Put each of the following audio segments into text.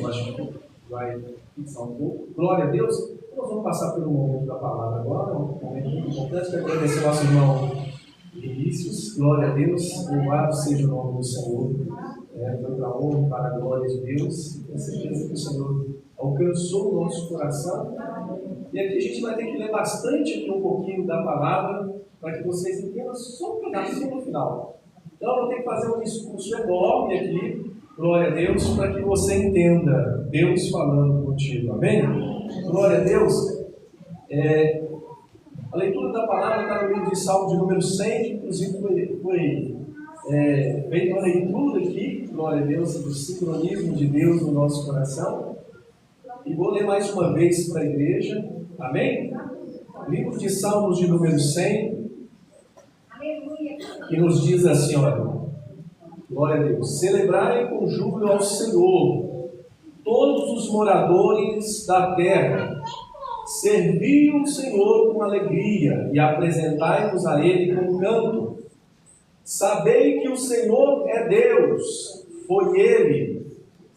eu acho que vai fixar um pouco. Glória a Deus. Nós vamos passar pelo momento da palavra agora, um momento muito importante. Quero agradecer ao nosso irmão Vinícius. Glória a Deus. Louvado seja o nome do Senhor. Foi para a honra e para a glória de Deus. Tenho certeza que o Senhor alcançou o nosso coração. E aqui a gente vai ter que ler bastante aqui um pouquinho da palavra para que vocês entendam só um pedacinho no final. Então eu vou ter que fazer um discurso enorme aqui, glória a Deus, para que você entenda Deus falando contigo. Amém? Glória a Deus. A leitura da palavra está no livro de Salmo de número 100, que inclusive foi feita uma leitura aqui, glória a Deus, do sincronismo de Deus no nosso coração. E vou ler mais uma vez para a igreja. Amém? Livro de Salmos de número 100, que nos diz assim, olha, glória a Deus: celebrai com júbilo ao Senhor, todos os moradores da terra, servi o Senhor com alegria e apresentai-vos a Ele com canto. Sabei que o Senhor é Deus, foi Ele,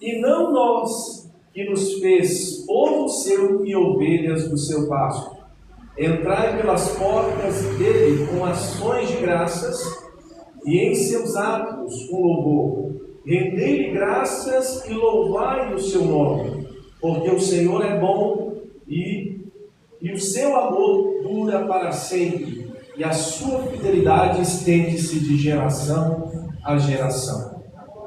e não nós, que nos fez povo seu e ovelhas do seu pasto. Entrai pelas portas dele com ações de graças e em seus atos com louvor. Rendei-lhe graças e louvai o seu nome, porque o Senhor é bom e o seu amor dura para sempre, e a sua fidelidade estende-se de geração a geração.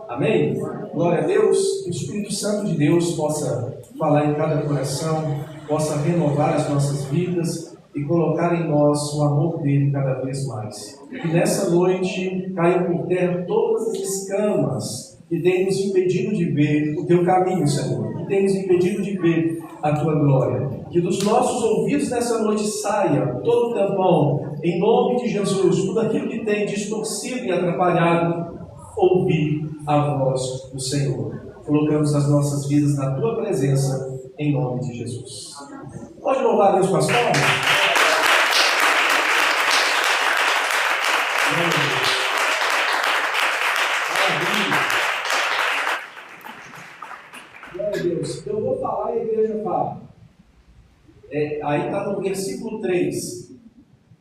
Amém? Glória a Deus. Que o Espírito Santo de Deus possa falar em cada coração, possa renovar as nossas vidas e colocar em nós o amor dele cada vez mais. Que nessa noite caiam por terra todas as escamas que têm nos impedido de ver o teu caminho, Senhor, que têm nos impedido de ver a tua glória. Que dos nossos ouvidos nessa noite saia todo o tampão, em nome de Jesus, tudo aquilo que tem distorcido e atrapalhado ouvir a voz do Senhor. Colocamos as nossas vidas na tua presença, em nome de Jesus. Pode louvar a Deus com as palmas? Glória a Deus. Eu vou falar e a igreja fala. Aí está no versículo 3,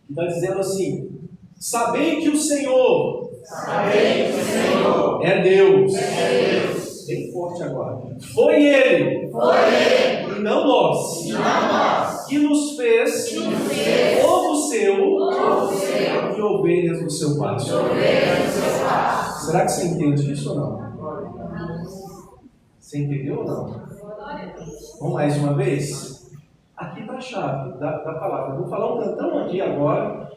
que está dizendo assim: sabei que o Senhor é Deus. Bem forte agora. Foi Ele. E não nós. Que nos fez povo seu e ovelhas do seu pasto. Será que você entende isso ou não? Você entendeu ou não? Vamos mais uma vez? Aqui está a chave da palavra. Eu vou falar um cantão aqui agora,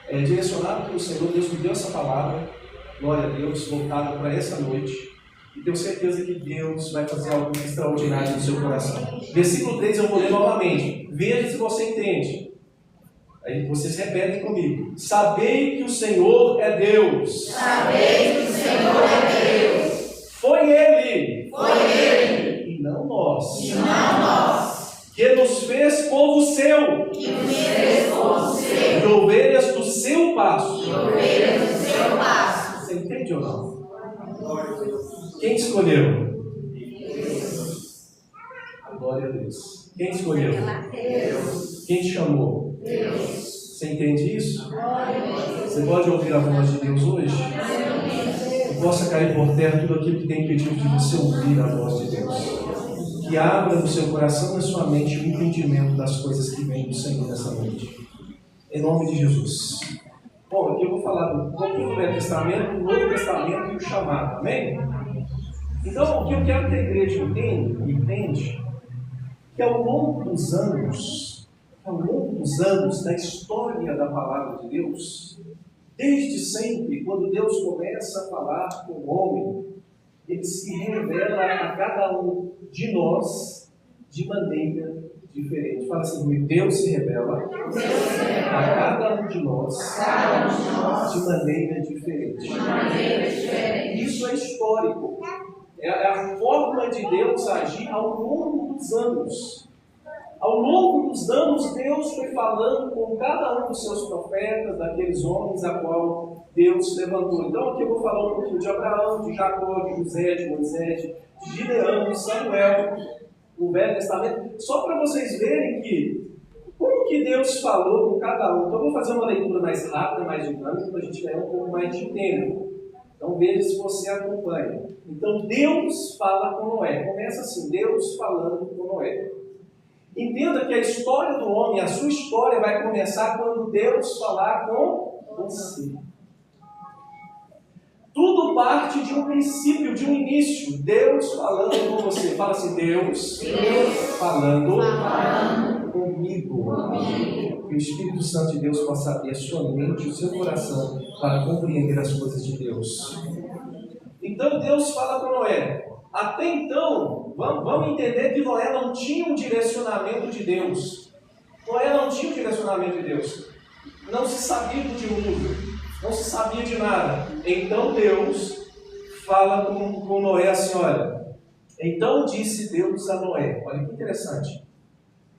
direcionado pelo Senhor. Deus me deu essa palavra, glória a Deus, voltada para essa noite. E tenho certeza que Deus vai fazer algo extraordinário no seu coração. Versículo 3 eu vou ler novamente. Veja se você entende. Aí vocês repetem comigo. Sabei que o Senhor é Deus. Foi Ele. E não nós. Que nos fez povo seu. E ovelhas do seu pasto. Você entende ou não? Quem escolheu? Glória a Deus. Quem escolheu? Deus. Quem te chamou? Deus. Você entende isso? Você pode ouvir a voz de Deus hoje? Que possa cair por terra tudo aquilo que tem impedido de você ouvir a voz de Deus. Que abra no seu coração e na sua mente o entendimento das coisas que vêm do Senhor nessa noite. Em nome de Jesus. Bom, aqui eu vou falar um pouquinho do Velho Testamento, do Novo Testamento e o chamado. Amém? Então, o que eu quero que a igreja entende, que ao longo dos anos da história da palavra de Deus, desde sempre, quando Deus começa a falar com o homem, Ele se revela a cada um de nós de maneira diferente. Fala assim comigo: Deus se revela a cada um de nós de maneira diferente. Isso é histórico. É a forma de Deus agir ao longo dos anos. Ao longo dos anos, Deus foi falando com cada um dos seus profetas, daqueles homens a qual Deus levantou. Então aqui eu vou falar um pouquinho de Abraão, de Jacó, de José, de Moisés, de Gideão, de Samuel, o Velho Testamento, só para vocês verem que como que Deus falou com cada um. Então eu vou fazer uma leitura mais rápida, mais dinâmica, para a gente ganhar um pouco mais de tempo. Então veja se você acompanha. Então Deus fala com Noé. Começa assim, Deus falando com Noé. Entenda que a história do homem, a sua história vai começar quando Deus falar com você. Tudo parte de um princípio, de um início. Deus falando com você. Fala assim, Deus falando comigo. Que o Espírito Santo de Deus possa abrir a sua mente, o seu coração, para compreender as coisas de Deus. Então Deus fala com Noé. Até então, vamos entender que Noé não tinha um direcionamento de Deus. Noé não tinha um direcionamento de Deus. Não se sabia do dilúvio. Não se sabia de nada. Então Deus fala com Noé assim, olha. Então disse Deus a Noé. Olha que interessante.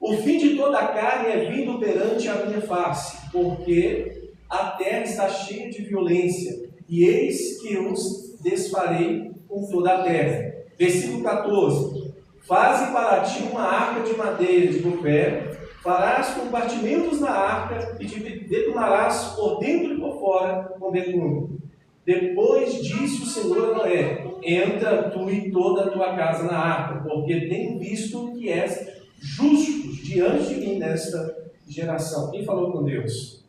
O fim de toda a carne é vindo perante a minha face, porque a terra está cheia de violência. E eis que os desfarei com toda a terra. Versículo 14. Faze para ti uma arca de madeira de bupé, farás compartimentos na arca e te detunarás por dentro e por fora com betume. Depois disse o Senhor a Noé: entra tu e toda a tua casa na arca, porque tenho visto que és justos diante de mim nesta geração. Quem falou com Deus?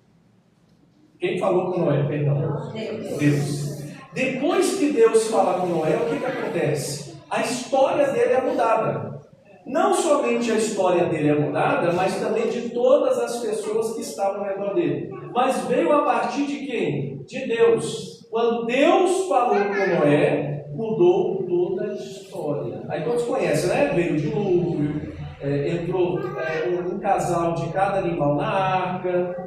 Quem falou com Noé? Perdão. Deus. Depois que Deus fala com Noé, o que acontece? A história dele é mudada. Não somente a história dele é mudada, mas também de todas as pessoas que estavam ao redor dele. Mas veio a partir de quem? De Deus. Quando Deus falou com Noé, mudou toda a história. Aí todos conhecem, né? Veio o dilúvio, entrou um casal de cada animal na arca.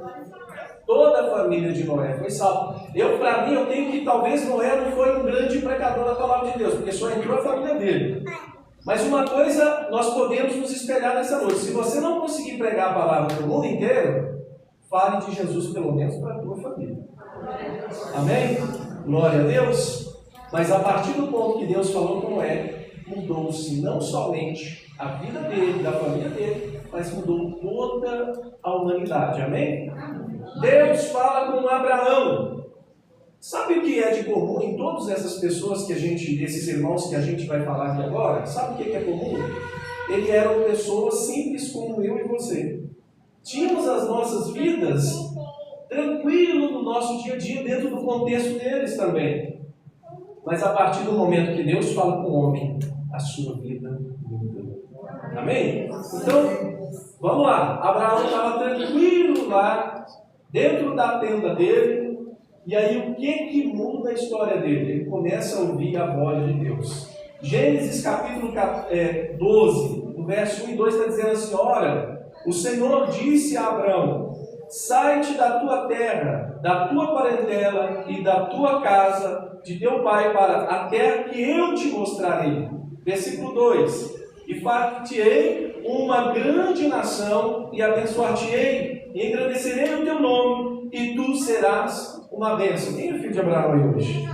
Toda a família de Noé foi salva. Para mim, eu tenho que talvez Noé não foi um grande pregador da palavra de Deus, porque só entrou a família dele. Mas uma coisa nós podemos nos espelhar nessa noite. Se você não conseguir pregar a palavra para o mundo inteiro, fale de Jesus pelo menos para a tua família. Amém? Glória a Deus. Mas a partir do ponto que Deus falou com Noé, mudou-se não somente a vida dele, da família dele, mas mudou toda a humanidade. Amém? Deus fala com Abraão. Sabe o que é de comum em todas essas pessoas esses irmãos que a gente vai falar aqui agora? Sabe o que é comum? Eles eram pessoas simples como eu e você. Tínhamos as nossas vidas tranquilo no nosso dia a dia, dentro do contexto deles também. Mas a partir do momento que Deus fala com o homem, a sua vida muda. Amém? Então, vamos lá. Abraão estava tranquilo lá, dentro da tenda dele. E aí o que muda a história dele? Ele começa a ouvir a voz de Deus. Gênesis capítulo 12, no verso 1 e 2 está dizendo assim: ora, o Senhor disse a Abraão: sai-te da tua terra, da tua parentela e da tua casa, de teu pai, para a terra que eu te mostrarei. Versículo 2: e far-te-ei uma grande nação, e abençoar-te-ei, e engrandecerei o teu nome, e tu serás uma bênção. Quem é filho de Abraão aí hoje?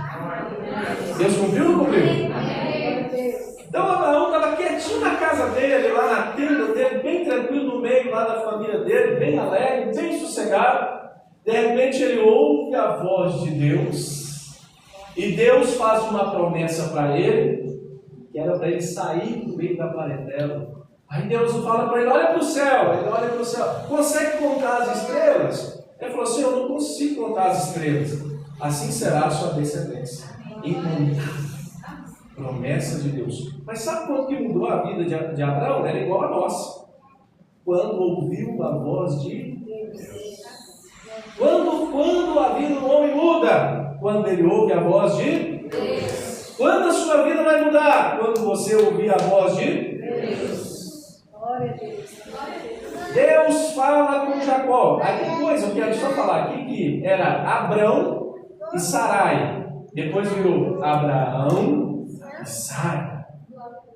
Deus cumpriu ou não cumpriu? Então Abraão estava quietinho na casa dele, lá na tenda dele, bem tranquilo no meio lá da família dele, bem alegre, bem sossegado. De repente ele ouve a voz de Deus, e Deus faz uma promessa para ele, que era para ele sair do meio da parentela. Aí Deus fala para ele: olha para o céu. Ele olha para o céu: consegue contar as estrelas? Ele falou assim: eu não consigo contar as estrelas. Assim será a sua descendência. Incontável. Promessa de Deus. Mas sabe quando que mudou a vida de Abraão? Era igual a nossa. Quando ouviu a voz de Deus. Quando a vida do homem muda? Quando ele ouve a voz de Deus. Quando a sua vida vai mudar? Quando você ouvir a voz de Deus. Glória a Deus. Deus fala com Jacó. Aí depois eu quero só falar aqui que era Abrão e Sarai. Depois virou Abraão e Sara.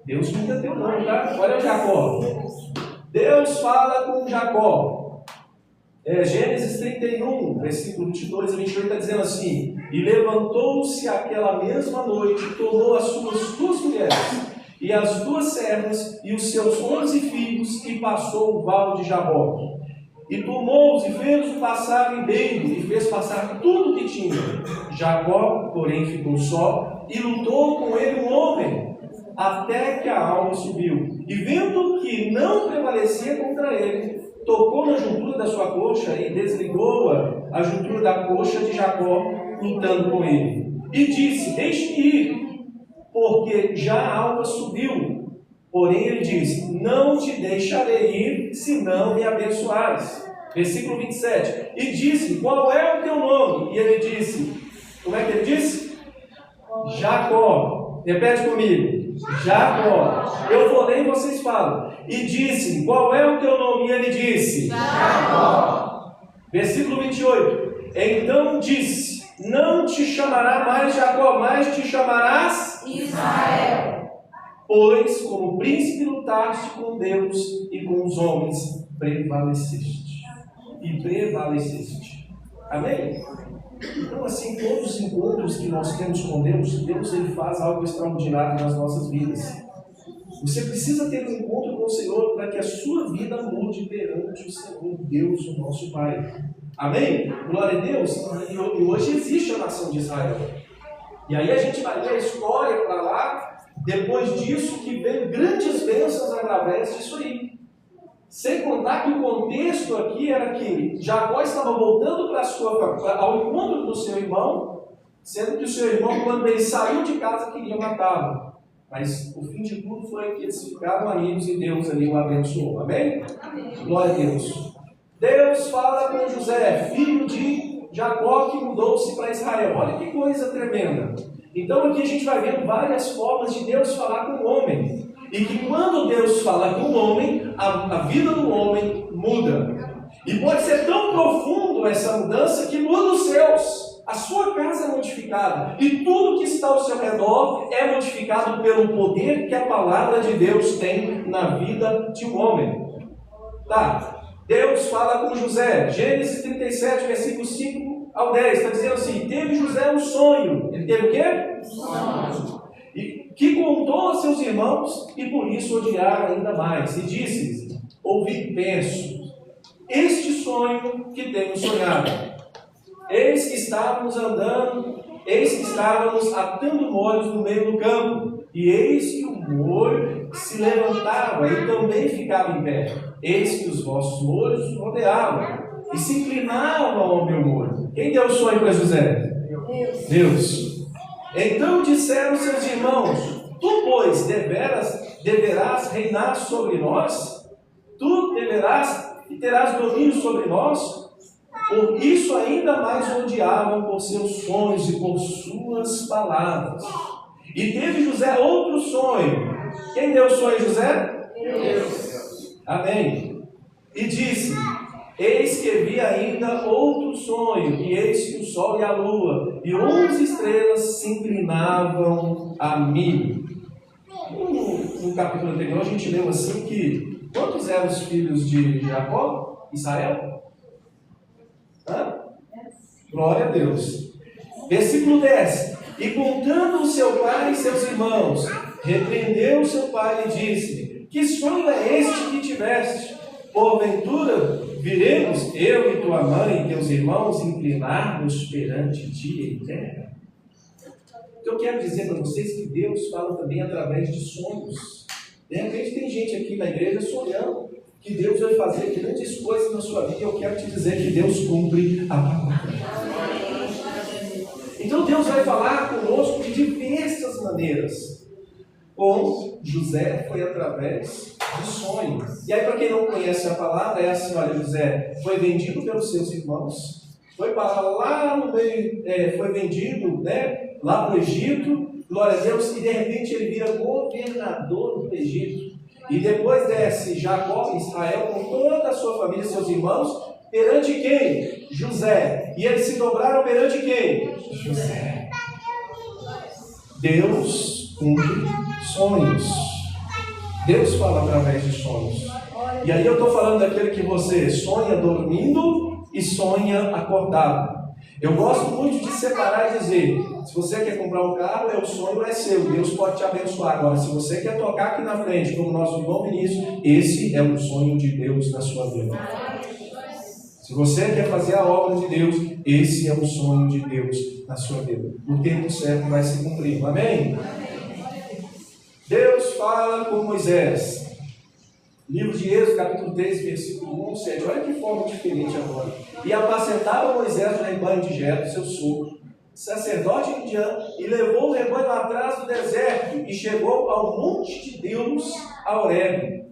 Deus muda teu nome, tá? Olha o Jacó. Deus fala com Jacó. Gênesis 31, versículo 22 a 28 está dizendo assim: e levantou-se aquela mesma noite, tomou as suas 2 mulheres, e as 2 servas, e os seus 11 filhos, e passou o vale de Jaboque. E tomou-os e fez-os passar em meio, e fez passar tudo o que tinha. Jacó, porém, ficou só, e lutou com ele um homem, até que a alma subiu. E vendo que não prevalecia contra ele, tocou na juntura da sua coxa e desligou a juntura da coxa de Jacó, lutando com ele. E disse: deixe-me ir, porque já a alma subiu. Porém ele disse: não te deixarei ir, se não me abençoares. Versículo 27. E disse: qual é o teu nome? E ele disse, como é que ele disse? Jacó. Repete comigo. Jacó. Eu vou ler e vocês falam. E disse: qual é o teu nome? E ele disse: Jacó. Versículo 28. Então disse: não te chamará mais Jacó, mas te chamarás Israel. Pois como príncipe lutaste com Deus e com os homens prevaleceste. E prevaleceste. Amém? Então, assim, todos os encontros que nós temos com Deus, Deus ele faz algo extraordinário nas nossas vidas. Você precisa ter um encontro com o Senhor para que a sua vida mude perante o Senhor, Deus, o nosso Pai. Amém? Glória a Deus. E hoje existe a nação de Israel. E aí a gente vai ver a história para lá. Depois disso, que vem grandes bênçãos através disso aí. Sem contar que o contexto aqui era que Jacó estava voltando ao encontro do seu irmão, sendo que o seu irmão, quando ele saiu de casa, queria matá-lo. Mas o fim de tudo foi que eles ficaram amigos e Deus ali o abençoou. Amém? Amém. Glória a Deus. Deus fala com José, filho de Jacó, que mudou-se para Israel. Olha que coisa tremenda. Então aqui a gente vai vendo várias formas de Deus falar com o homem. E que quando Deus fala com o homem, a vida do homem muda. E pode ser tão profundo essa mudança que muda os céus. A sua casa é modificada. E tudo que está ao seu redor é modificado pelo poder que a palavra de Deus tem na vida de um homem. Tá. Deus fala com José. Gênesis 37, versículos 5 ao 10. Está dizendo assim: teve José um sonho. Ele teve o quê? Sonho. E que contou aos seus irmãos, e por isso odiaram ainda mais. E disse-lhes: ouvi, penso, este sonho que tenho sonhado. Eis que estávamos atando molhos no meio do campo, e eis que o molho se levantava e também ficava em pé. Eis que os vossos molhos rodeavam e se inclinavam ao meu molho. Quem deu o sonho para José? Deus. Então disseram seus irmãos: tu, pois, deverás reinar sobre nós? Tu deverás e terás domínio sobre nós? Por isso ainda mais odiavam por seus sonhos e por suas palavras. E teve José outro sonho. Quem deu o sonho, José? Deus. Amém. E disse: eis que vi ainda outro sonho, e eis que o sol e a lua e 11 estrelas se inclinavam a mim. No capítulo anterior a gente leu assim que quantos eram os filhos de Jacó? Israel? Glória a Deus. Versículo 10. E contando o seu pai e seus irmãos, repreendeu seu pai e disse: que sonho é este que tiveste? Porventura viremos eu e tua mãe e teus irmãos inclinar-nos perante ti em terra? Então eu quero dizer para vocês que Deus fala também através de sonhos. De repente tem gente aqui na igreja sonhando que Deus vai fazer grandes coisas na sua vida, e eu quero te dizer que Deus cumpre a palavra. Então Deus vai falar conosco de diversas maneiras. Com José foi através de sonhos. E aí, para quem não conhece a palavra, é assim: olha, José foi vendido pelos seus irmãos, foi para lá no meio, foi vendido, lá para o Egito, glória a Deus, e de repente ele vira governador do Egito. E depois desce Jacó, Israel, com toda a sua família, seus irmãos, perante quem? José. E eles se dobraram perante quem? José. Deus cumpre sonhos. Deus fala através de sonhos. E aí eu estou falando daquele que você sonha dormindo e sonha acordado. Eu gosto muito de separar e dizer, se você quer comprar um carro, o sonho é seu, Deus pode te abençoar. Agora, se você quer tocar aqui na frente, como nosso irmão Vinícius, esse é o sonho de Deus na sua vida. Se você quer fazer a obra de Deus, esse é o sonho de Deus na sua vida. No tempo certo vai se cumprir. Amém? Deus fala com Moisés. Livro de Êxodo, capítulo 3, versículo 1, 7. Olha que forma diferente agora. E apacentava Moisés o rebanho de Jetro, seu sogro, sacerdote indiano, e levou o rebanho atrás do deserto, e chegou ao monte de Deus, a Horebe.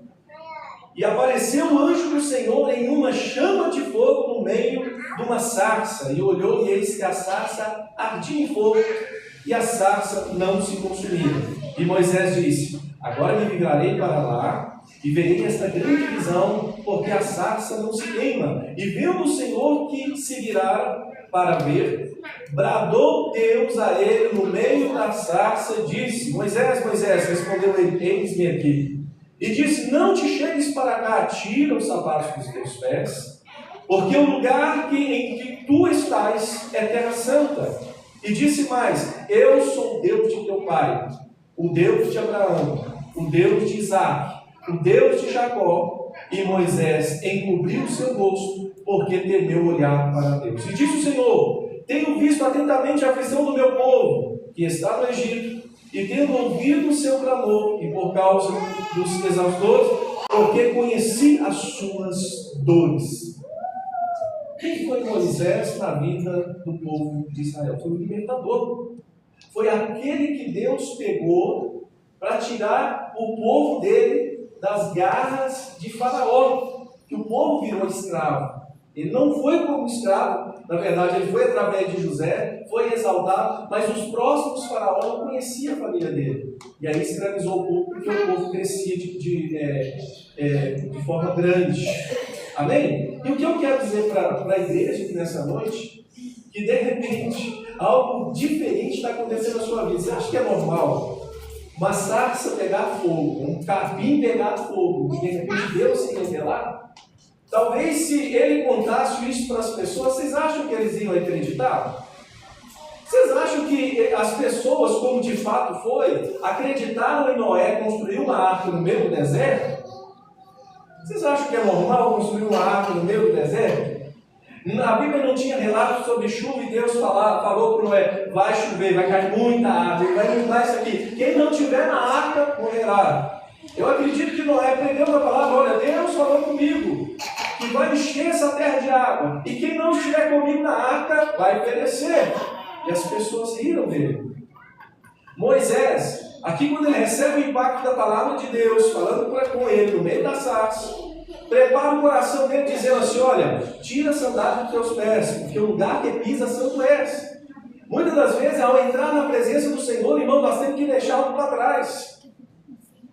E apareceu o anjo do Senhor em uma chama de fogo no meio de uma sarça. E olhou, e eis que a sarça ardia em fogo, e a sarça não se consumia. E Moisés disse: agora me virarei para lá, e verei esta grande visão, porque a sarça não se queima. E vendo o Senhor que se virara para ver, bradou Deus a ele no meio da sarça, e disse: Moisés, Moisés, respondeu ele, eis-me aqui. E disse: não te chegues para cá, tira os sapatos dos teus pés, porque o lugar em que tu estás é terra santa. E disse mais: eu sou o Deus de teu pai, o Deus de Abraão, o Deus de Isaque, o Deus de Jacó. E Moisés encobriu o seu rosto, porque temeu olhar para Deus. E disse o Senhor: tenho visto atentamente a aflição do meu povo, que está no Egito, e tendo ouvido o seu clamor, e por causa dos exaustores, porque conheci as suas dores. Quem foi Moisés na vida do povo de Israel? Foi o libertador. Foi aquele que Deus pegou para tirar o povo dele das garras de Faraó, que o povo virou escravo. Ele não foi como escravo, na verdade ele foi através de José, foi exaltado, mas os próximos Faraó não conheciam a família dele. E aí escravizou o povo, porque o povo crescia de forma grande. Amém? E o que eu quero dizer para a igreja aqui nessa noite, que de repente algo diferente está acontecendo na sua vida. Você acha que é normal uma sarça pegar fogo, um capim pegar fogo, e de repente Deus se revelar? Talvez se ele contasse isso para as pessoas, vocês acham que eles iam acreditar? Vocês acham que as pessoas, como de fato foi, acreditaram em Noé construir uma arca no meio do deserto? Vocês acham que é normal construir uma arca no meio do deserto? A Bíblia não tinha relato sobre chuva e Deus falou para Noé: vai chover, vai cair muita água, vai inundar isso aqui. Quem não tiver na arca morrerá. Eu acredito que Noé aprendeu a palavra: olha, Deus falou comigo que vai encher essa terra de água, e quem não estiver comigo na arca vai perecer. E as pessoas riram dele. Moisés, aqui quando ele recebe o impacto da palavra de Deus, falando com ele no meio da sarça, prepara o coração dele dizendo assim: olha, tira a sandália dos teus pés, porque o lugar que pisa santo és. Muitas das vezes, ao entrar na presença do Senhor, irmão, nós temos que deixar algo para trás.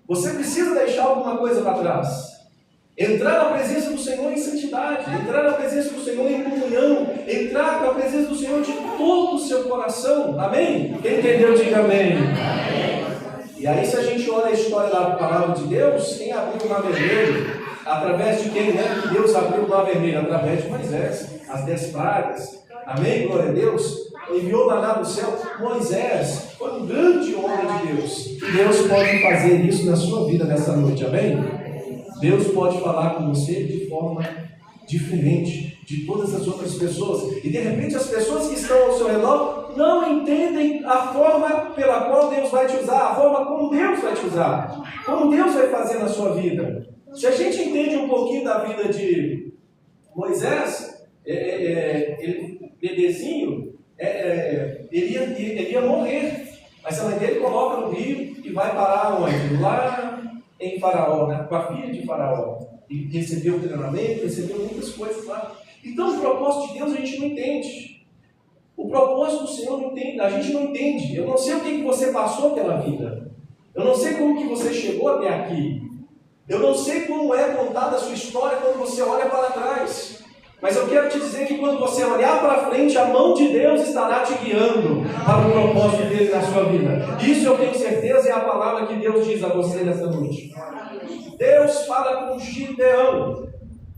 Você precisa deixar alguma coisa para trás. Entrar na presença do Senhor em santidade, entrar na presença do Senhor em comunhão, entrar na presença do Senhor de todo o seu coração. Amém? Quem entendeu, diga amém. Amém. E aí, se a gente olha a história da palavra de Deus, quem abriu o mar vermelho? Através de quem, né? Que Deus abriu o mar vermelho? Através de Moisés, as 10 pragas. Amém? Glória a Deus. Enviou maná do céu. Moisés foi um grande homem de Deus. E Deus pode fazer isso na sua vida nessa noite. Amém? Deus pode falar com você de forma diferente de todas as outras pessoas. E de repente as pessoas que estão ao seu redor não entendem a forma pela qual Deus vai te usar, a forma como Deus vai te usar, como Deus vai fazer na sua vida. Se a gente entende um pouquinho da vida de Moisés, ele, bebezinho, ele ia morrer. Mas a mãe dele coloca no rio e vai parar onde? Lá em Faraó, né? Com a filha de Faraó. E recebeu treinamento, recebeu muitas coisas lá. Então o propósito de Deus a gente não entende. O propósito do Senhor não entende, a gente não entende. Eu não sei o que você passou pela vida. Eu não sei como que você chegou até aqui. Eu não sei como é contada a sua história quando você olha para trás. Mas eu quero te dizer que quando você olhar para frente, a mão de Deus estará te guiando para o propósito dele na sua vida. Isso eu tenho certeza, é a palavra que Deus diz a você nesta noite. Deus fala com Gideão.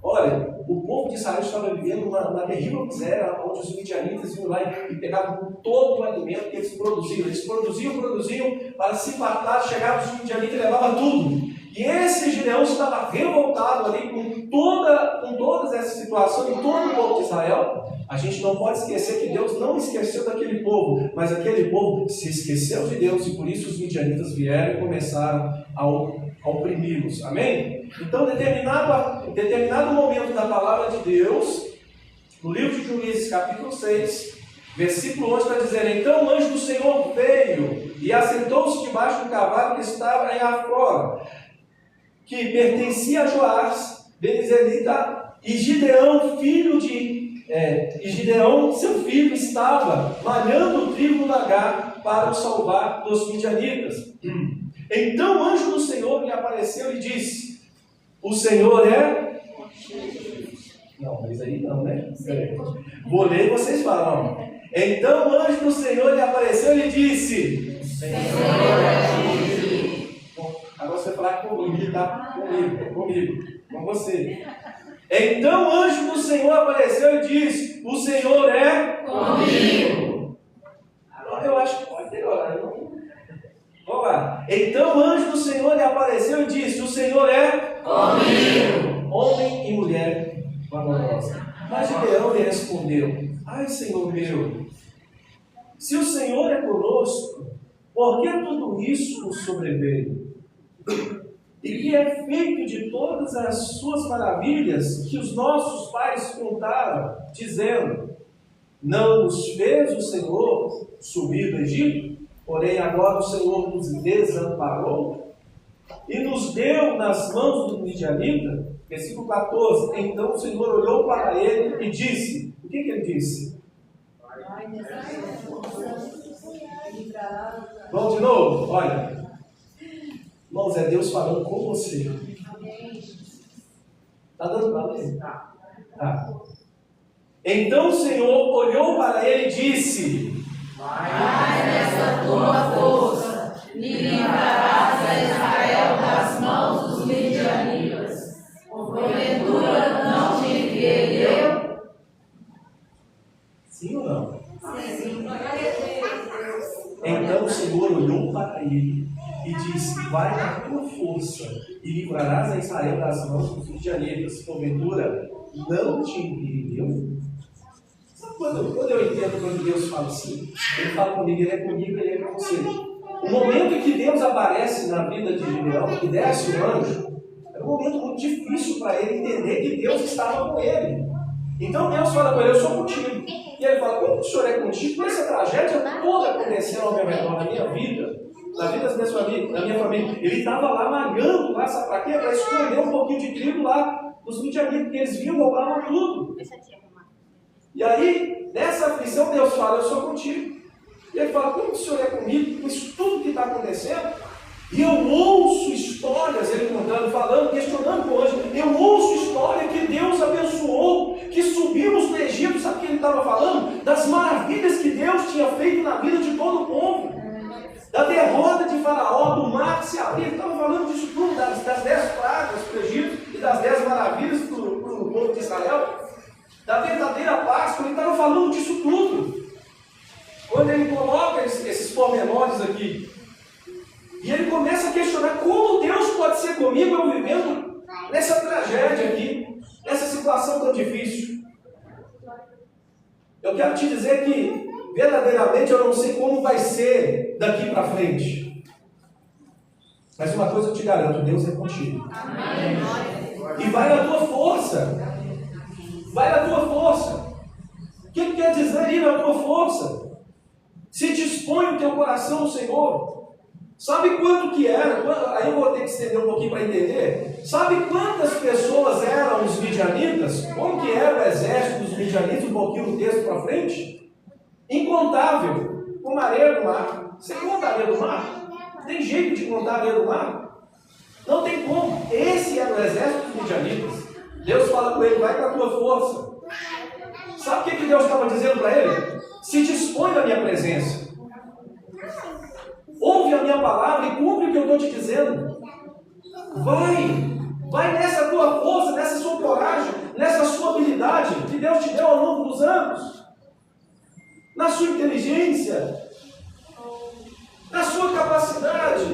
Olha, o povo de Israel estava vivendo uma terrível miséria, onde os midianitas iam lá e pegavam todo o alimento que eles produziam. Eles produziam, para se fartar, chegavam os midianitas e levavam tudo. E esse Gideão estava revoltado ali com todas essas situações, e todo o povo de Israel. A gente não pode esquecer que Deus não esqueceu daquele povo, mas aquele povo se esqueceu de Deus, e por isso os midianitas vieram e começaram a oprimi-los. Amém? Então, determinado momento da palavra de Deus, no livro de Juízes, capítulo 6, versículo 11, está dizendo: então o anjo do Senhor veio e assentou-se debaixo do cavalo que estava em afora, que pertencia a Joás, ben-Israelita, e Gideão, seu filho, estava malhando o trigo no lagar para o salvar dos midianitas. Então o anjo do Senhor lhe apareceu e disse: o Senhor é... Não, mas aí não, né? Vou ler e vocês falam. Então o anjo do Senhor lhe apareceu e lhe disse: agora você vai falar comigo, tá? Comigo, com você. Então o anjo do Senhor apareceu e disse: o Senhor é comigo. Eu acho que pode melhorar. Vamos lá. Então o anjo do Senhor lhe apareceu e disse: o Senhor é comigo. Homem e mulher valorosa. Mas Gideão lhe respondeu: ai, Senhor meu, se o Senhor é conosco, por que tudo isso nos sobreveio? E que é feito de todas as suas maravilhas que os nossos pais contaram, dizendo: não nos fez o Senhor subir do Egito? Porém agora o Senhor nos desamparou e nos deu nas mãos do midianita. Versículo 14. Então o Senhor olhou para ele e disse: o que ele disse? Vamos de novo? Olha, irmãos, é Deus falando com você. Está dando para ler? Tá. Então o Senhor olhou para ele e disse: mas nessa tua força livrarás a Israel das mãos dos midianitas. Porventura não te enviei eu? Sim ou não? Sim. Então o Senhor olhou para ele e disse: vai na tua força e livrarás a Israel das mãos dos midianitas. Porventura não te enviei eu? Quando eu entendo quando Deus fala assim, Ele fala comigo, Ele é comigo, Ele é com você. O momento em que Deus aparece na vida de Gideão, que desce o anjo, era um momento muito difícil para ele entender que Deus estava com ele. Então Deus fala com ele: eu sou contigo. E ele fala: como o Senhor é contigo? Com essa tragédia toda acontecendo ao meu redor, na minha vida, na vida da minha família. Ele estava lá malhando, lá, sabe para quê? Para esconder um pouquinho de trigo lá dos midianitas, porque eles vinham, roubavam tudo. E aí, nessa aflição, Deus fala: eu sou contigo. E ele fala: como o Senhor é comigo, com isso tudo que está acontecendo? E eu ouço histórias, ele contando, falando, questionando com o anjo. Eu ouço história que Deus abençoou, que subimos do Egito. Sabe o que ele estava falando? Das maravilhas que Deus tinha feito na vida de todo o povo. Da derrota de Faraó, do mar que se abrir. Ele estava falando disso tudo, das 10 pragas para o Egito e das 10 maravilhas para o povo de Israel. Da verdadeira Páscoa, ele estava falando disso tudo. Quando ele coloca esses pormenores aqui, e ele começa a questionar: como Deus pode ser comigo, eu vivendo nessa tragédia aqui, nessa situação tão difícil? Eu quero te dizer que, verdadeiramente, eu não sei como vai ser daqui para frente. Mas uma coisa eu te garanto: Deus é contigo. Amém. E vai na tua força. Vai na tua força. O que quer dizer ir na tua força? Se dispõe o teu coração ao Senhor. Sabe quanto que era? Aí eu vou ter que estender um pouquinho para entender. Sabe quantas pessoas eram os midianitas? Como que era o exército dos midianitas? Um pouquinho do texto para frente. Incontável. Como a areia do mar. Você conta a areia do mar? Tem jeito de contar a areia do mar? Não tem como. Esse era o exército dos midianitas. Deus fala com ele: vai com a tua força. Sabe o que Deus estava dizendo para ele? Se dispõe na minha presença. Ouve a minha palavra e cumpre o que eu estou te dizendo. Vai nessa tua força, nessa sua coragem, nessa sua habilidade que Deus te deu ao longo dos anos, na sua inteligência, na sua capacidade.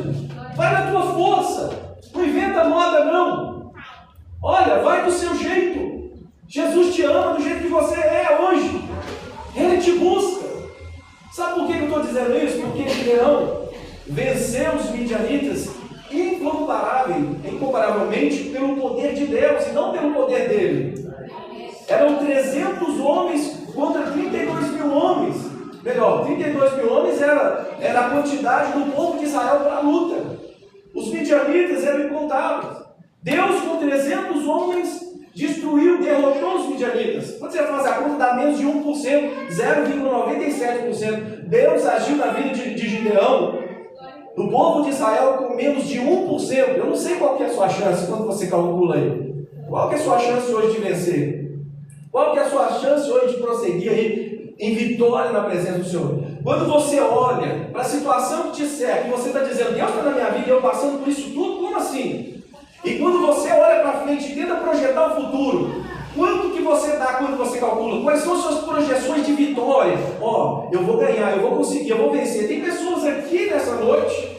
Vai na tua força. Não inventa moda, não. Olha, vai do seu jeito. Jesus te ama do jeito que você é hoje. Ele te busca. Sabe por que eu estou dizendo isso? Porque Gideão venceu os midianitas incomparavelmente pelo poder de Deus e não pelo poder dele. Eram 300 homens contra 32 mil homens. Melhor, 32 mil homens era a quantidade do povo de Israel para a luta. Os midianitas eram incontáveis. Deus, com 300 homens, derrotou os midianitas. Quando você faz a conta, dá menos de 1%, 0,97%. Deus agiu na vida de Gideão, do povo de Israel, com menos de 1%. Eu não sei qual que é a sua chance quando você calcula aí. Qual que é a sua chance hoje de vencer? Qual que é a sua chance hoje de prosseguir aí em vitória na presença do Senhor? Quando você olha para a situação que te cerca, e você está dizendo, Deus está na minha vida e eu passando por isso tudo, como assim? E quando você olha para frente e tenta projetar o futuro, quanto que você dá quando você calcula? Quais são as suas projeções de vitória? Eu vou ganhar, eu vou conseguir, eu vou vencer. Tem pessoas aqui nessa noite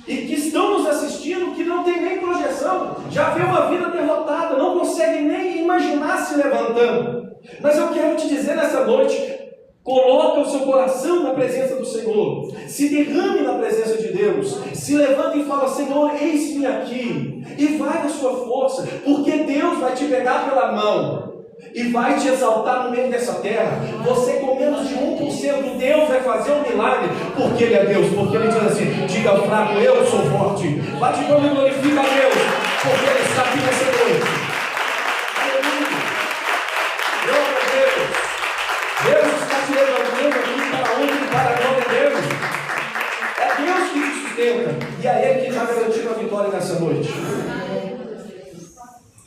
e que estão nos assistindo que não tem nem projeção, já vê uma vida derrotada, não consegue nem imaginar se levantando. Mas eu quero te dizer nessa noite, coloca o seu coração na presença do Senhor, se derrame na presença de Deus, se levanta e fala, Senhor, eis-me aqui, e vai na sua força, porque Deus vai te pegar pela mão e vai te exaltar no meio dessa terra. Você com menos de 1%, Deus vai fazer um milagre, porque Ele é Deus, porque Ele diz assim, diga ao fraco, eu sou forte. Bate de novo e glorifica a Deus, porque Ele está aqui nessa noite. Aleluia. Glória a Deus. Deus está te levantando aqui para onde? Para a glória de Deus. É Deus que te sustenta, e é Ele que está garantindo a vitória nessa noite.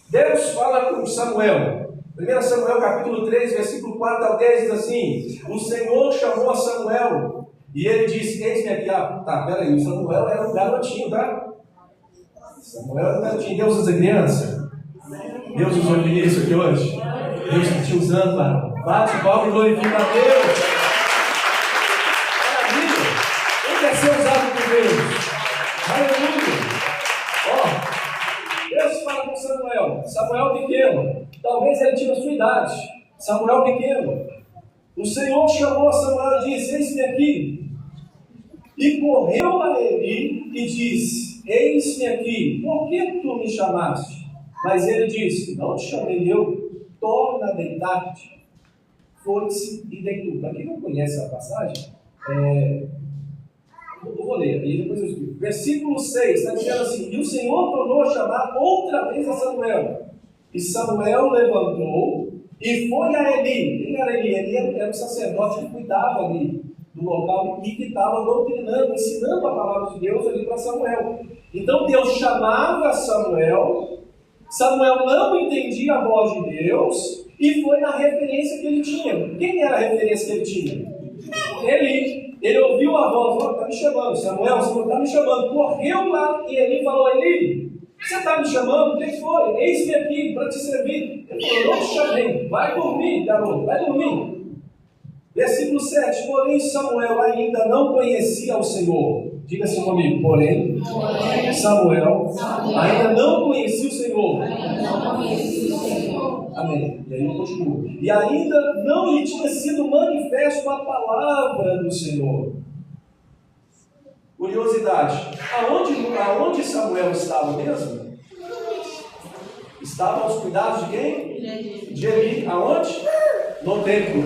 Deus fala com Samuel. 1 Samuel capítulo 3, versículo 4 ao 10 diz assim: o Senhor chamou a Samuel e ele disse, eis-me aqui. Peraí, o Samuel era um garotinho, tá? Samuel era um garotinho. Deus usa criança. Deus usou o ministro aqui hoje. Deus está te usando, mano. Bate palma e glorifica a Deus. Maravilha. Quem quer ser usado por Deus? Aleluia. Deus fala com Samuel. Samuel pequeno. Talvez ele tinha a sua idade. Samuel pequeno. O Senhor chamou a Samuel e disse, eis-me aqui. E correu a Eli e disse, eis-me aqui. Por que tu me chamaste? Mas ele disse, não te chamei eu. Torna a deitar-te. Foi-se e deitou. Para quem não conhece a passagem, eu vou ler, e depois eu explico. Versículo 6, está dizendo assim, e o Senhor tornou a chamar outra vez a Samuel. E Samuel levantou e foi a Eli. Quem era Eli? Eli era um sacerdote que cuidava ali do local e que estava doutrinando, ensinando a palavra de Deus ali para Samuel. Então Deus chamava Samuel, Samuel não entendia a voz de Deus e foi na referência que ele tinha. Quem era a referência que ele tinha? Eli. Ele ouviu a voz, está me chamando, Samuel está me chamando. Correu lá e Eli falou, Eli, você está me chamando? O que foi? Eis-me aqui para te servir. Ele falou, não te chamei, vai dormir, garoto, vai dormir. Versículo 7, porém Samuel ainda não conhecia o Senhor. Diga assim comigo, porém Samuel ainda não conhecia o Senhor. Amém. E aí eu continuo. E ainda não lhe tinha sido manifesto a palavra do Senhor. Curiosidade. Aonde Samuel estava mesmo? Estava aos cuidados de quem? De Eli. Aonde? No templo.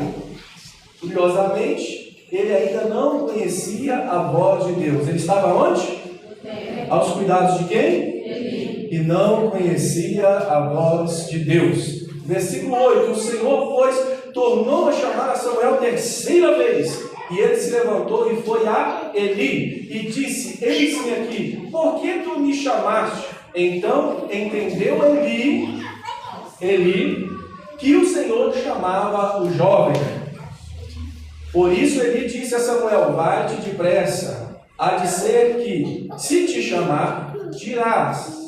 Curiosamente, ele ainda não conhecia a voz de Deus. Ele estava onde? Aos cuidados de quem? E não conhecia a voz de Deus. Versículo 8, o Senhor, pois, tornou a chamar a Samuel terceira vez, e ele se levantou e foi a Eli, e disse, eis-me aqui, por que tu me chamaste? Então entendeu Eli que o Senhor chamava o jovem. Por isso ele disse a Samuel: vai-te depressa, há de ser que, se te chamar, dirás.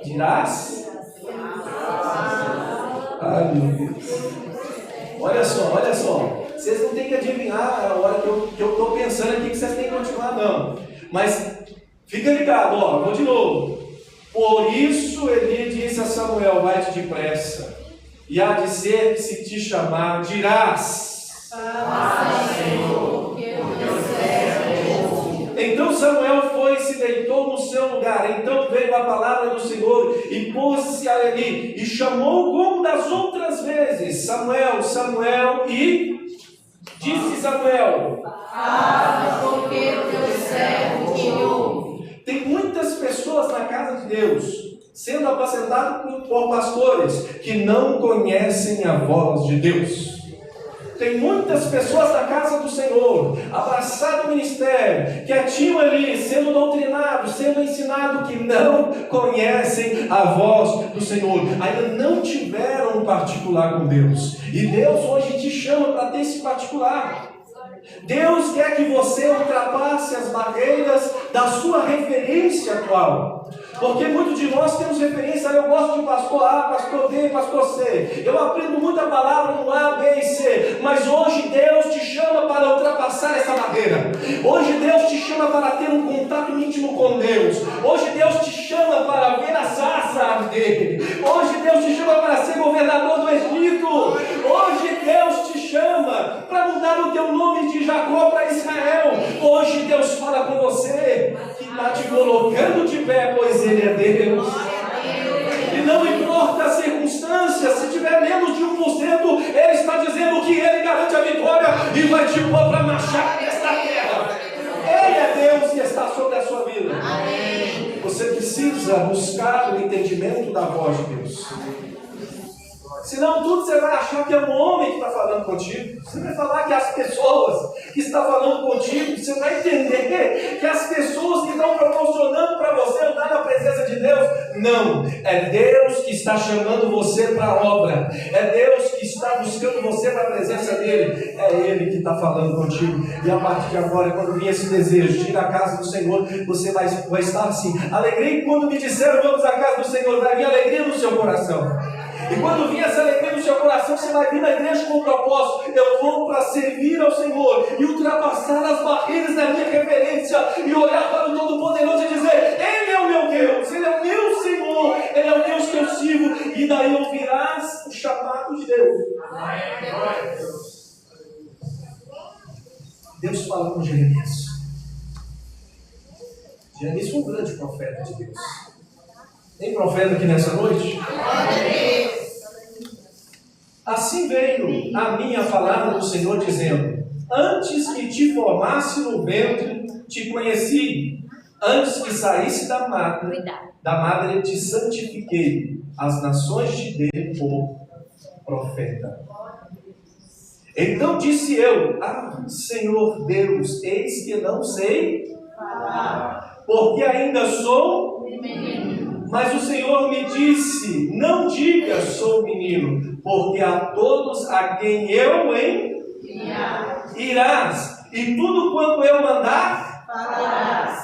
Dirás? Ai, meu Deus. Olha só. Vocês não têm que adivinhar a hora que eu estou pensando aqui que vocês têm que continuar, não. Mas fica ligado, vou de novo. Por isso Eli disse a Samuel: vai-te depressa, e há de ser que, se te chamar, dirás. Senhor, que eu servo. Então Samuel foi e se deitou no seu lugar. Então veio a palavra do Senhor e pôs-se a Eli e chamou como das outras vezes: Samuel, Samuel. E disse Samuel: porque o teu servo te ouve. Tem muitas pessoas na casa de Deus sendo apacentadas por pastores que não conhecem a voz de Deus. Tem muitas pessoas da casa do Senhor, abraçado o ministério, quietinho ali, sendo doutrinado, sendo ensinado, que não conhecem a voz do Senhor, ainda não tiveram um particular com Deus. E Deus hoje te chama para ter esse particular. Deus quer que você ultrapasse as barreiras da sua referência atual. Porque muitos de nós temos referência: eu gosto de pastor A, pastor B, pastor C. Eu aprendo muita palavra no A, B e C. Mas hoje Deus te chama para ultrapassar essa barreira. Hoje Deus te chama para ter um contato íntimo com Deus. Hoje Deus te chama para ver a sarça arder. Hoje Deus te chama para ser governador do Egito. Hoje Deus te chama para mudar o teu nome de Jacó para Israel. Hoje Deus fala com você que está te colocando de pé, pois Ele é Deus. E não importa a circunstância, se tiver menos de 1%, Ele está dizendo que Ele garante a vitória e vai te pôr para marchar nesta terra. Ele é Deus que está sobre a sua vida. Amém. Você precisa buscar o entendimento da voz de Deus. Senão tudo você vai achar que é um homem que está falando contigo. Você vai falar que as pessoas que estão falando contigo. Você vai entender que as pessoas que estão proporcionando para você andar na presença de Deus. Não, é Deus que está chamando você para a obra. É Deus que está buscando você para a presença dEle. É Ele que está falando contigo. E a partir de agora, quando vir esse desejo de ir à casa do Senhor, você vai estar assim. Alegria, quando me disseram vamos à casa do Senhor, vai vir alegria no seu coração. E quando vir essa alegria no seu coração, você vai vir na igreja com um propósito: eu vou para servir ao Senhor e ultrapassar as barreiras da minha referência e olhar para o Todo-Poderoso e dizer: Ele é o meu Deus, Ele é o meu Senhor, Ele é o Deus que eu sirvo. E daí ouvirás o chamado de Deus. Deus fala com Jeremias. Jeremias foi um grande profeta de Deus. Tem profeta aqui nessa noite? Assim veio a minha palavra do Senhor, dizendo: antes que te formasse no ventre, te conheci. Antes que saísse da madre te santifiquei. As nações te dei por profeta. Então disse eu: Senhor Deus, eis que não sei falar, porque ainda sou menino. Mas o Senhor me disse: não diga sou menino, porque a todos a quem eu irás, e tudo quanto eu mandar falarás.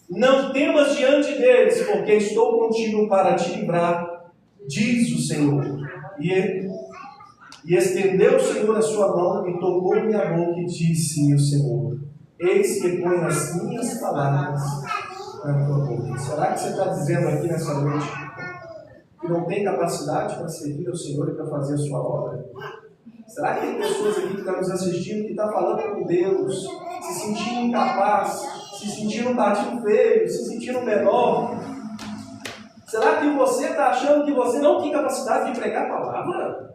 Não temas diante deles, porque estou contigo para te livrar, diz o Senhor. E estendeu o Senhor a sua mão e tocou minha boca e disse-me o Senhor: eis que põe as minhas palavras na tua boca. Será que você está dizendo aqui nessa noite que não tem capacidade para servir ao Senhor e para fazer a sua obra? Será que tem pessoas aqui que estão nos assistindo que estão falando com Deus, se sentindo incapaz, se sentindo um patinho feio, se sentindo menor? Será que você está achando que você não tem capacidade de pregar a palavra?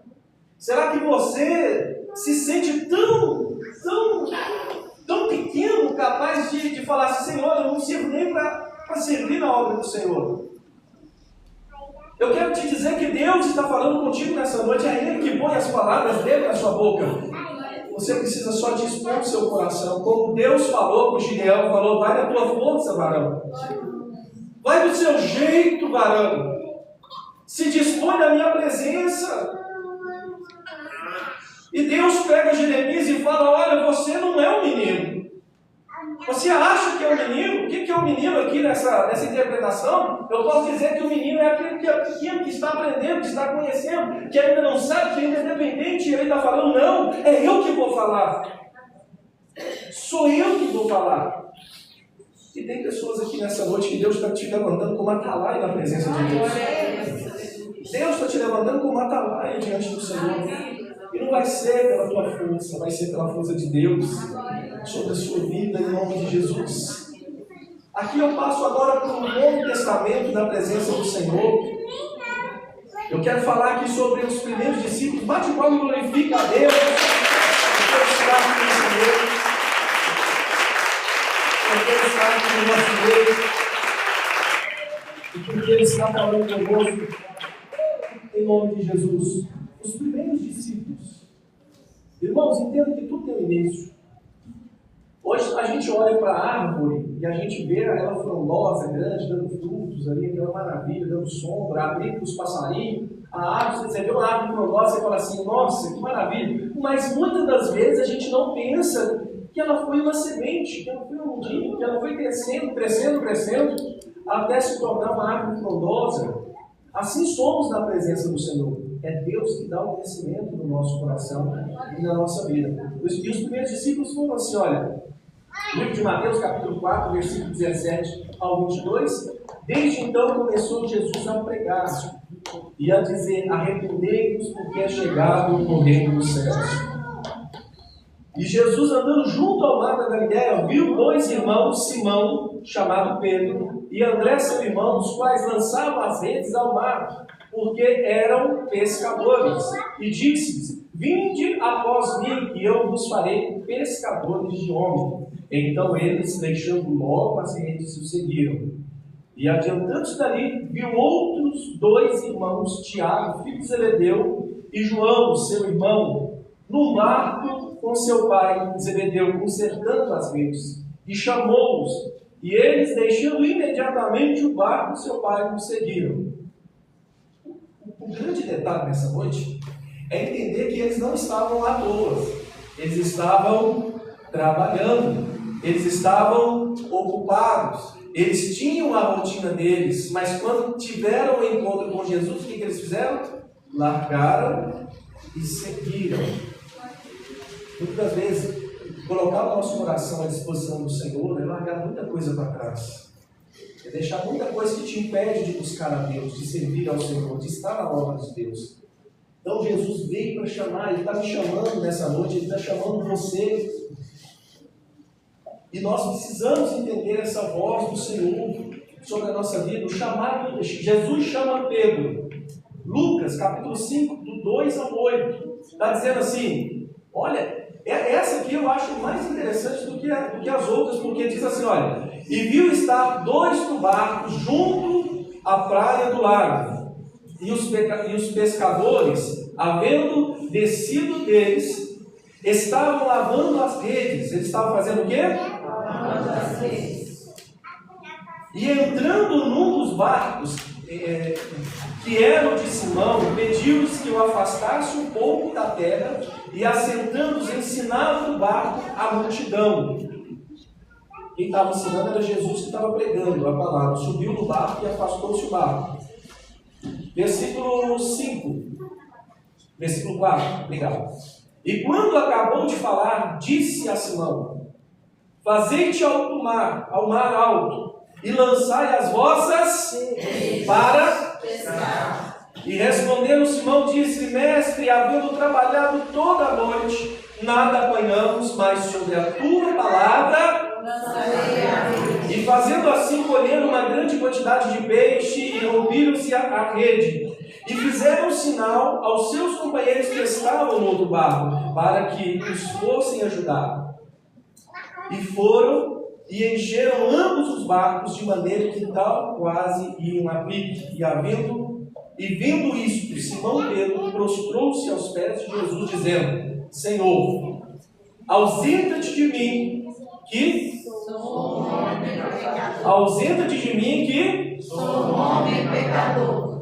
Será que você se sente tão pequeno, capaz de falar assim: Senhor, eu não sirvo nem para servir na obra do Senhor? Eu quero te dizer que Deus está falando contigo nessa noite. É Ele que põe as palavras dele na sua boca. Você precisa só dispor do seu coração. Como Deus falou com Gideão, falou: vai na tua força, varão. Vai do seu jeito, varão. Se dispõe na minha presença. E Deus pega Jeremias e fala: olha, você não é um menino. Você acha que é um menino? O que é um menino aqui nessa interpretação? Eu posso dizer que o menino é aquele que é pequeno, que está aprendendo, que está conhecendo, que ainda não sabe, que ainda é independente. E ele está falando: não, é eu que vou falar. Sou eu que vou falar. E tem pessoas aqui nessa noite que Deus está te levantando como atalaia na presença de Deus. Deus está te levantando como atalaia diante do Senhor. E não vai ser pela tua força, vai ser pela força de Deus sobre a sua vida, em nome de Jesus. Aqui eu passo agora para o Novo Testamento da presença do Senhor. Eu quero falar aqui sobre os primeiros discípulos. Bate o palmo e glorifica a Deus. Eu quero estar aqui no Senhor. Eu quero estar aqui no nosso Deus. E porque Ele está falando conosco, em nome de Jesus. Os primeiros discípulos. Irmãos, entenda que tudo tem um início. Hoje a gente olha para a árvore e a gente vê ela frondosa, grande, dando frutos ali, aquela maravilha, dando sombra, abrindo para os passarinhos. A árvore, você vê uma árvore frondosa e fala assim: nossa, que maravilha. Mas muitas das vezes a gente não pensa que ela foi uma semente, que ela foi um mundinho, que ela foi crescendo, até se tornar uma árvore frondosa. Assim somos na presença do Senhor. É Deus que dá o crescimento no nosso coração e na nossa vida. E os primeiros discípulos foram assim: olha, livro de Mateus, capítulo 4, versículo 17 ao 22. Desde então começou Jesus a pregar e a dizer: arrependei-vos, porque é chegado o reino dos céus. E Jesus, andando junto ao mar da Galileia, viu dois irmãos, Simão, chamado Pedro, e André, seu irmão, os quais lançavam as redes ao mar, porque eram pescadores. E disse-lhes: vinde após mim, e eu vos farei pescadores de homens. Então eles, deixando logo as redes, o seguiram. E adiantando-se dali, viu outros dois irmãos, Tiago, filho de Zebedeu, e João, seu irmão, no barco com seu pai Zebedeu, consertando as redes. E chamou-os, e eles, deixando imediatamente o barco, seu pai, o seguiram. O grande detalhe nessa noite é entender que eles não estavam à toa. Eles estavam trabalhando, eles estavam ocupados, eles tinham a rotina deles, mas quando tiveram o encontro com Jesus, o que eles fizeram? Largaram e seguiram. Muitas vezes, colocar o nosso coração à disposição do Senhor é largar muita coisa para trás. É deixar muita coisa que te impede de buscar a Deus, de servir ao Senhor, de estar na obra de Deus. Então Jesus veio para chamar, Ele está me chamando nessa noite, Ele está chamando você. E nós precisamos entender essa voz do Senhor sobre a nossa vida. O chamado, Jesus chama Pedro. Lucas, capítulo 5, do 2 ao 8. Está dizendo assim: olha, essa aqui eu acho mais interessante do que as outras, porque diz assim: olha, e viu estar dois no barco junto à praia do lago, e os pescadores, havendo descido deles, estavam lavando as redes. Eles estavam fazendo o quê? Lavando as redes. E entrando num dos barcos, que era o de Simão, pediu-lhes que o afastasse um pouco da terra, e assentando-os ensinava no barco a multidão. Quem estava ensinando era Jesus, que estava pregando a palavra. Subiu no barco e afastou-se o barco. Versículo 5. Versículo 4. Obrigado. E quando acabou de falar, disse a Simão: fazei-te ao mar alto, e lançai as vossas para pescar. E respondendo Simão, disse: mestre, havendo trabalhado toda a noite, nada apanhamos, mas sobre a tua palavra. E fazendo assim, colheram uma grande quantidade de peixe, e rompiram-se a rede. E fizeram sinal aos seus companheiros que estavam no outro barco, para que os fossem ajudar. E foram e encheram ambos os barcos, de maneira que tal quase iam a pique. E vendo isto, Simão Pedro prostrou-se aos pés de Jesus, dizendo: Senhor, ausenta-te de mim, que sou um homem pecador. Ausenta-te de mim, que sou um homem pecador.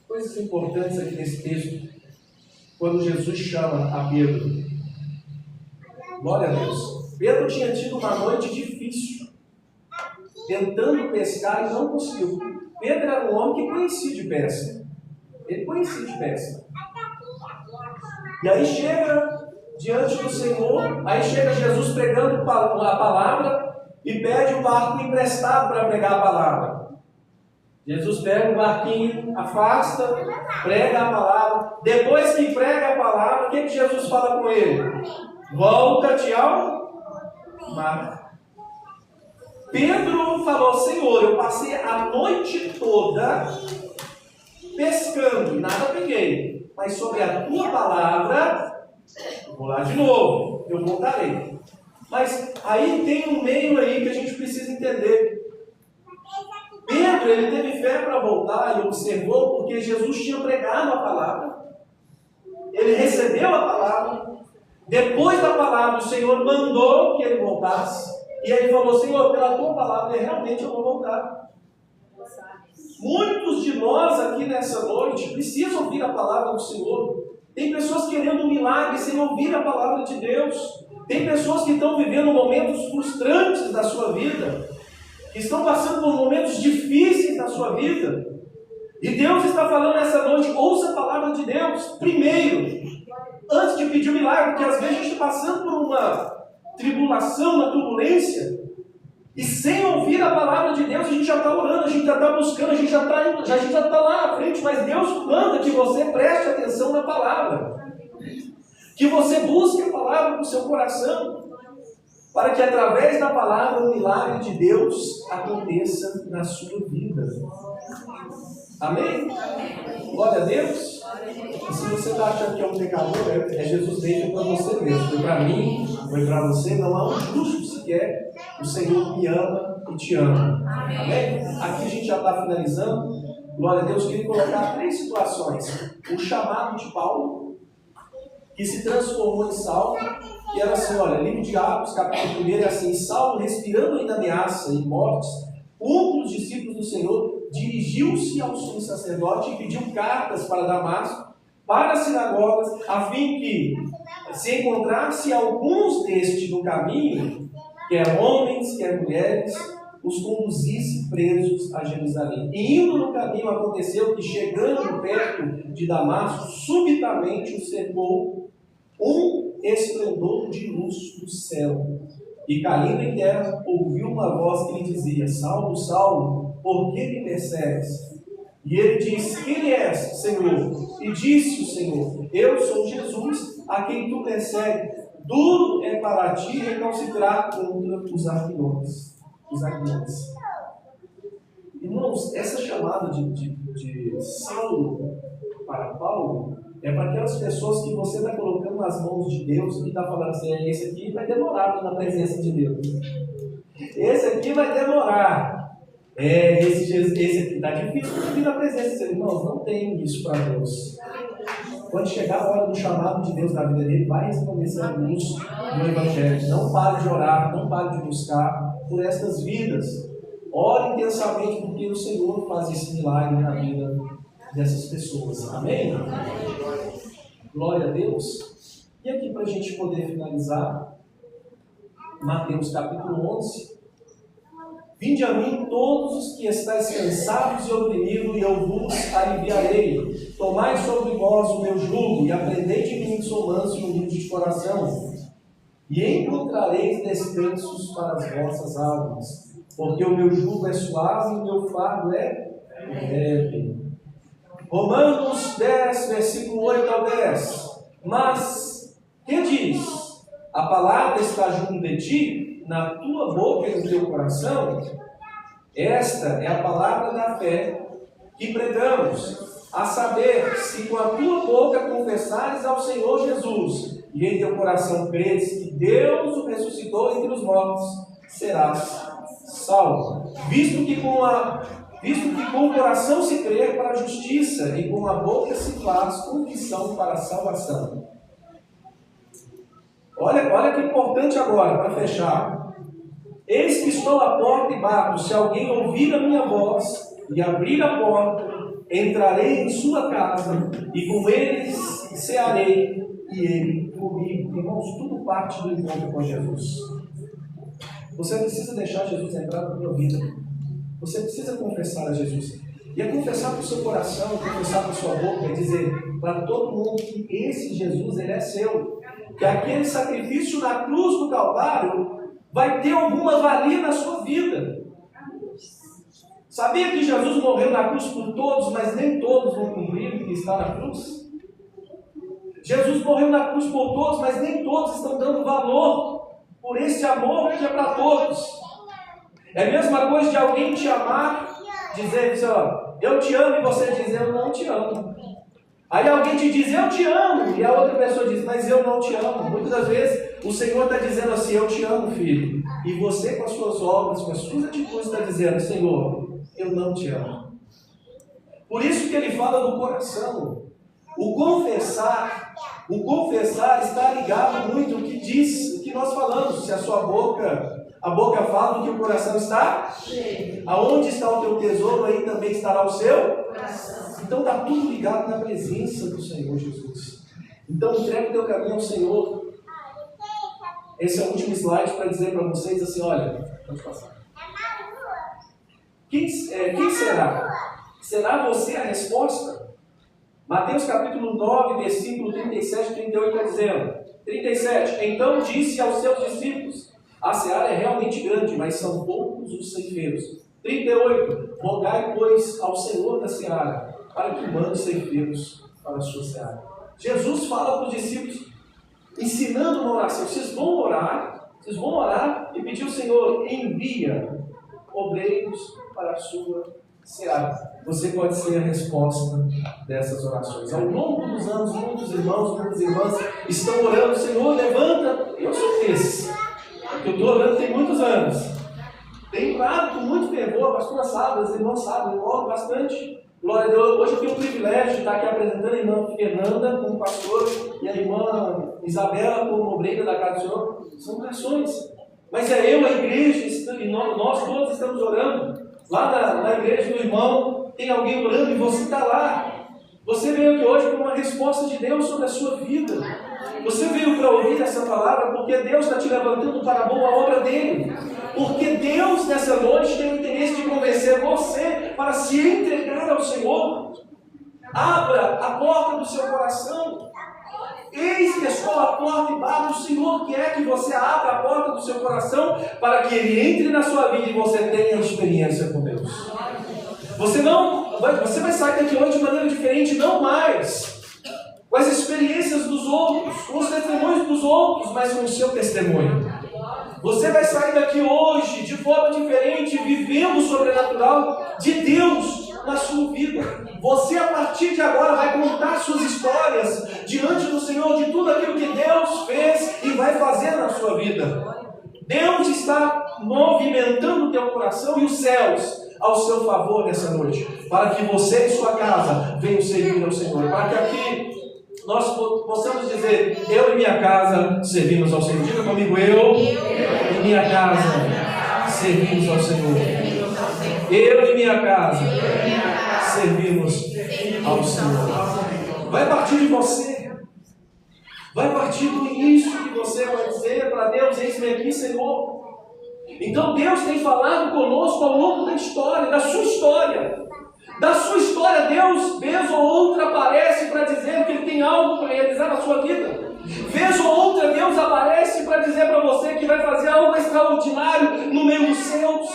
Coisas importantes aqui nesse texto. quando Jesus chama a Pedro. Glória a Deus. Pedro tinha tido uma noite difícil, tentando pescar e não conseguiu. Pedro era um homem que conhecia de pesca. Ele conhecia de pesca. E aí chega diante do Senhor, aí chega Jesus pregando a palavra e pede um barco emprestado para pregar a palavra. Jesus pega o barquinho, afasta, prega a palavra. Depois que prega a palavra, o que Jesus fala com ele? Volta-te ao mar. Pedro falou: Senhor, eu passei a noite toda pescando e nada peguei, mas sobre a tua palavra, eu vou lá de novo, eu voltarei. Mas aí tem um meio aí que a gente precisa entender. Pedro, ele teve fé para voltar e observou porque Jesus tinha pregado a palavra. Ele recebeu a palavra. Depois da palavra, o Senhor mandou que ele voltasse. E ele falou: Senhor, pela tua palavra, realmente eu vou voltar. Muitos de nós aqui nessa noite precisam ouvir a palavra do Senhor. Tem pessoas querendo um milagre sem ouvir a palavra de Deus. Tem pessoas que estão vivendo momentos frustrantes da sua vida, que estão passando por momentos difíceis na sua vida. E Deus está falando nessa noite: ouça a palavra de Deus primeiro, antes de pedir o milagre, porque às vezes a gente está passando por uma tribulação, uma turbulência, e sem ouvir a palavra de Deus, a gente já está orando, a gente já está buscando, a gente já está lá à frente, mas Deus manda que você preste atenção na palavra, que você busque a palavra com o seu coração, para que através da palavra o milagre de Deus aconteça na sua vida. Amém? Glória a Deus. E se você está achando que é um pecador, é Jesus feito para você mesmo. Foi para mim, foi para você. Não há um justo sequer. O Senhor me ama e te ama. Amém? Aqui a gente já está finalizando. Glória a Deus. Eu queria colocar 3 situações. O chamado de Paulo, que se transformou em Saulo, que era assim: olha, livro de Atos, capítulo 1, é assim: Saulo, respirando ainda ameaça e mortes, um dos discípulos do Senhor dirigiu-se ao sumo sacerdote e pediu cartas para Damasco, para as sinagogas, a fim que, se encontrasse alguns destes no caminho, quer homens, quer mulheres, os conduzisse presos a Jerusalém. E indo no caminho, aconteceu que, chegando perto de Damasco, subitamente o cercou um esplendor de luz do céu. E caindo em terra, ouviu uma voz que lhe dizia: Saulo, Saulo, por que me persegues? E ele disse: quem és, Senhor? E disse o Senhor: eu sou Jesus, a quem tu persegues. Duro é para ti recalcitrar contra os aguilhões. Irmãos, essa chamada de Saulo para Paulo é para aquelas pessoas que você está colocando nas mãos de Deus e está falando assim: esse aqui vai demorar na presença de Deus. Esse aqui vai demorar. Esse aqui está difícil de vir na presença de Deus. Irmãos, não tem isso para Deus. Quando chegar a hora do chamado de Deus na vida dele, vai resplandecer a luz no Evangelho. Não pare de orar, não pare de buscar por estas vidas. Ore intensamente, porque o Senhor faz esse milagre na vida dessas pessoas. Amém? Glória a Deus. E aqui para a gente poder finalizar, Mateus capítulo 11. Vinde a mim todos os que estáis cansados e oprimidos, e eu vos aliviarei. Tomai sobre vós o meu jugo, e aprendei de mim, que sou manso e humilde de coração, e encontrareis descansos para as vossas almas, porque o meu jugo é suave e o meu fardo é leve. Romanos 10, versículo 8 ao 10. Mas, que diz? A palavra está junto de ti, na tua boca e no teu coração. Esta é a palavra da fé que pregamos, a saber, se com a tua boca confessares ao Senhor Jesus, e em teu coração creres que Deus o ressuscitou entre os mortos, serás salvo. Visto que com o coração se crê para a justiça, e com a boca se faz confissão para a salvação. Olha que importante agora, para fechar. Eis que estou à porta e bato. Se alguém ouvir a minha voz e abrir a porta, entrarei em sua casa, e com eles cearei e ele comigo. Irmãos, tudo parte do encontro com Jesus. Você precisa deixar Jesus entrar na tua vida. Você precisa confessar a Jesus. E é confessar para o seu coração, confessar para a sua boca, é dizer para todo mundo que esse Jesus, ele é seu. Que aquele sacrifício na cruz do Calvário vai ter alguma valia na sua vida. Sabia que Jesus morreu na cruz por todos, mas nem todos vão cumprir o que está na cruz? Jesus morreu na cruz por todos, mas nem todos estão dando valor por esse amor que é para todos. É a mesma coisa de alguém te amar, dizer assim, ó, eu te amo, e você dizer, eu não te amo. Aí alguém te diz, eu te amo, e a outra pessoa diz, mas eu não te amo. Muitas das vezes o Senhor está dizendo assim, eu te amo, filho. E você, com as suas obras, com as suas atitudes, está dizendo, Senhor, eu não te amo. Por isso que ele fala do coração. O confessar está ligado muito ao que diz, o que nós falamos. Se a boca fala do que o coração está cheio. Aonde está o teu tesouro, aí também estará o seu coração. Então está tudo ligado na presença do Senhor Jesus. Então entrega o teu caminho ao Senhor. Esse é o último slide para dizer para vocês assim, olha, vamos passar. Quem será? Será você a resposta? Mateus capítulo 9, versículo 37 e 38 está dizendo, 37, então disse aos seus discípulos, a seara é realmente grande, mas são poucos os ceifeiros. 38, rogai, pois, ao Senhor da seara, para que mande ceifeiros para a sua seara. Jesus fala para os discípulos, ensinando uma oração, vocês vão orar e pedir ao Senhor, envia obreiros para a sua seara. Você pode ser a resposta dessas orações. Ao longo dos anos, muitos irmãos, muitas irmãs estão orando, Senhor, levanta. Eu sou esse. Eu estou orando tem muitos anos. Tenho orado com muito fervor, a pastora sabe, os irmãos sabem, eu oro bastante. Glória a Deus. Hoje eu tenho o privilégio de estar aqui apresentando a irmã Fernanda como pastor e a irmã Isabela como obreira da casa do Senhor. São orações. Mas é eu, a igreja, e nós todos estamos orando. Lá na igreja do irmão, tem alguém orando e você está lá. Você veio aqui hoje com uma resposta de Deus sobre a sua vida. Você veio para ouvir essa palavra porque Deus está te levantando para a boa obra dele. Porque Deus, nessa noite, tem o interesse de convencer você para se entregar ao Senhor. Abra a porta do seu coração. Eis que estou à porta e bato. O Senhor quer que você abra a porta do seu coração para que Ele entre na sua vida e você tenha experiência com Deus. Você vai sair daqui hoje de maneira diferente, não mais com as experiências dos outros, com os testemunhos dos outros, mas com o seu testemunho. Você vai sair daqui hoje de forma diferente, vivendo o sobrenatural de Deus na sua vida. Você, a partir de agora, vai contar suas histórias diante do Senhor de tudo aquilo que Deus fez e vai fazer na sua vida. Deus está movimentando o teu coração e os céus ao seu favor nessa noite, para que você e sua casa venham servir ao Senhor, para que aqui nós possamos dizer, eu e minha casa servimos ao Senhor. Diga comigo, eu e minha casa servimos ao Senhor. Eu e minha casa servimos ao Senhor. Vai partir de você. Vai partir do início que você vai dizer para Deus, eis-me aqui, Senhor. Então Deus tem falado conosco ao longo da história, da sua história. Da sua história, Deus, vez ou outra, aparece para dizer que Ele tem algo para realizar na sua vida. Vez ou outra, Deus aparece para dizer para você que vai fazer algo extraordinário no meio dos céus.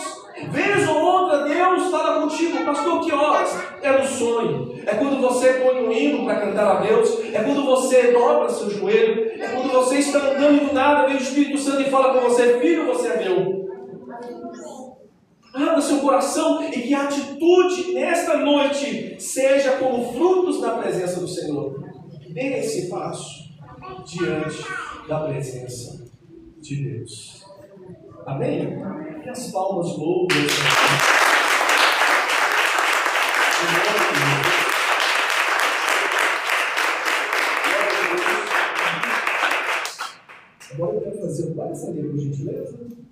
Vez ou outra, Deus fala contigo, pastor, que horas? É no sonho. É quando você põe um hino para cantar a Deus. É quando você dobra seu joelho. É quando você está andando e do nada vem o Espírito Santo e fala com você, filho, você é meu. Abra seu coração e que a atitude nesta noite seja como frutos da presença do Senhor. Dê esse passo diante da presença de Deus. Amém? E as palmas de louvor. Agora eu quero fazer o Pai Saber, por gentileza.